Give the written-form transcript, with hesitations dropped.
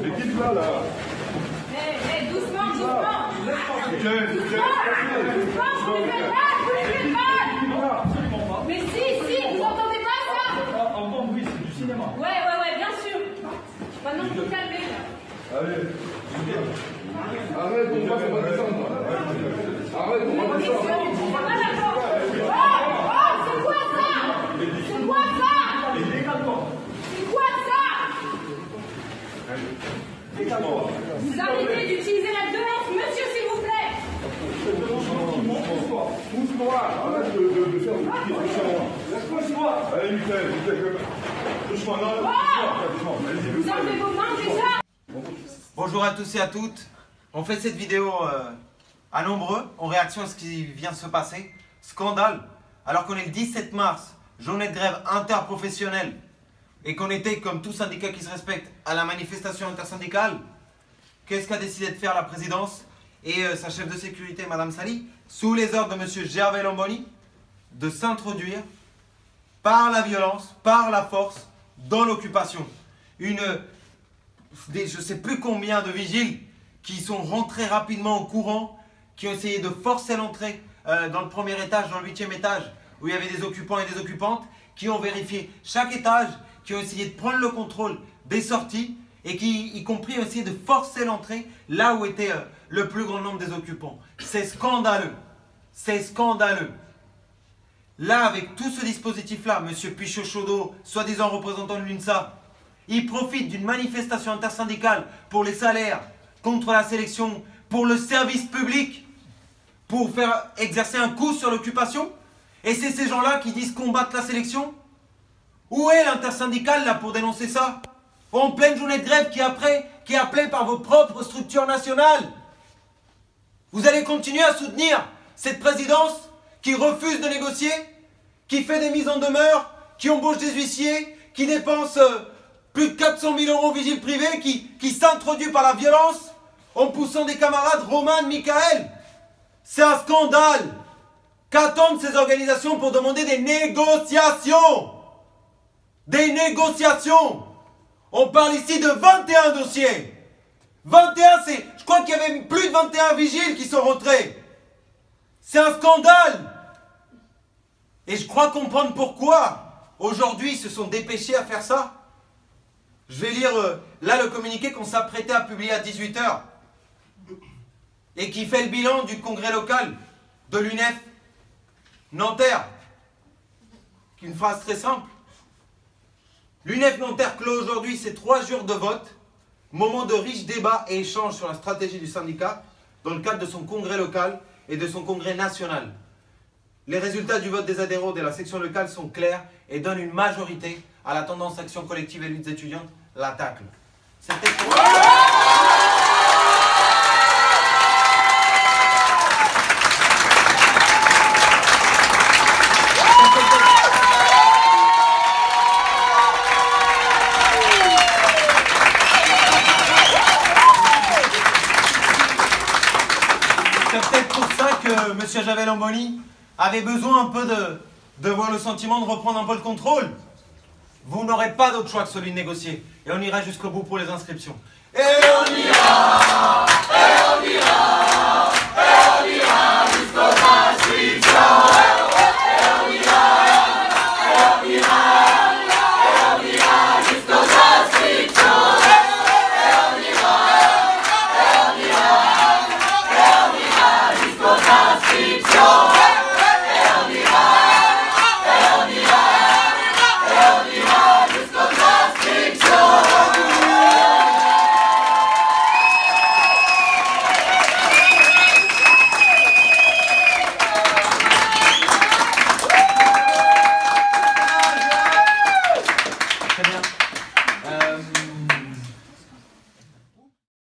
L'équipe là. Hé, doucement, doucement. Mais si, vous entendez pas ça? Entendre, oui, c'est du cinéma. Ouais, bien sûr. Maintenant, vous calmez là. Allez. Arrête, on va descendre. Arrête, on va descendre. C'est quoi ça? C'est quoi ça? C'est quoi ça? Vous arrêtez d'utiliser la violence, monsieur, s'il vous plaît. Pousse-moi. Arrête de faire une petite action. Allez, Michel, doucement. Vous enlevez vos mains déjà? Bonjour à tous et à toutes. On fait cette vidéo à nombreux en réaction à ce qui vient de se passer. Scandale. Alors qu'on est le 17 mars, journée de grève interprofessionnelle, et qu'on était, comme tout syndicat qui se respecte, à la manifestation intersyndicale, qu'est-ce qu'a décidé de faire la présidence et sa chef de sécurité, Madame Sali, sous les ordres de Monsieur Gervais Lamboni, de s'introduire par la violence, par la force, dans l'occupation. Je ne sais plus combien de vigiles qui sont rentrés rapidement au courant, qui ont essayé de forcer l'entrée dans le premier étage, dans le 8e étage, où il y avait des occupants et des occupantes, qui ont vérifié chaque étage, qui ont essayé de prendre le contrôle des sorties, et qui, y compris, ont essayé de forcer l'entrée là où était le plus grand nombre des occupants. C'est scandaleux. C'est scandaleux. Là, avec tout ce dispositif-là, M. Pichot-Chaudot, soi-disant représentant de l'UNSA, il profite d'une manifestation intersyndicale pour les salaires, contre la sélection, pour le service public, pour faire exercer un coup sur l'occupation. Et c'est ces gens-là qui disent combattre la sélection. Où est l'intersyndicale là pour dénoncer ça? En pleine journée de grève qui est appelée par vos propres structures nationales. Vous allez continuer à soutenir cette présidence qui refuse de négocier, qui fait des mises en demeure, qui embauche des huissiers, qui dépense plus de 400 000 € vigile privé, qui s'introduit par la violence en poussant des camarades, Roman, Michael. C'est un scandale. Qu'attendent ces organisations pour demander des négociations? Des négociations. On parle ici de 21 dossiers. 21, je crois qu'il y avait plus de 21 vigiles qui sont rentrés. C'est un scandale. Et je crois comprendre pourquoi aujourd'hui ils se sont dépêchés à faire ça. Je vais lire là le communiqué qu'on s'apprêtait à publier à 18 h et qui fait le bilan du congrès local de l'UNEF Nanterre. Une phrase très simple. L'UNEF Nanterre clôt aujourd'hui ses 3 jours de vote, moment de riches débats et échanges sur la stratégie du syndicat dans le cadre de son congrès local et de son congrès national. Les résultats du vote des adhérents de la section locale sont clairs et donnent une majorité à la tendance action collective et luttes étudiantes, la TACL. C'était pour... C'est peut-être pour ça que M. Gervais Lamboni avait besoin un peu de voir le sentiment de reprendre un peu le contrôle. Vous n'aurez pas d'autre choix que celui de négocier. Et on ira jusqu'au bout pour les inscriptions. Et on ira, et on ira.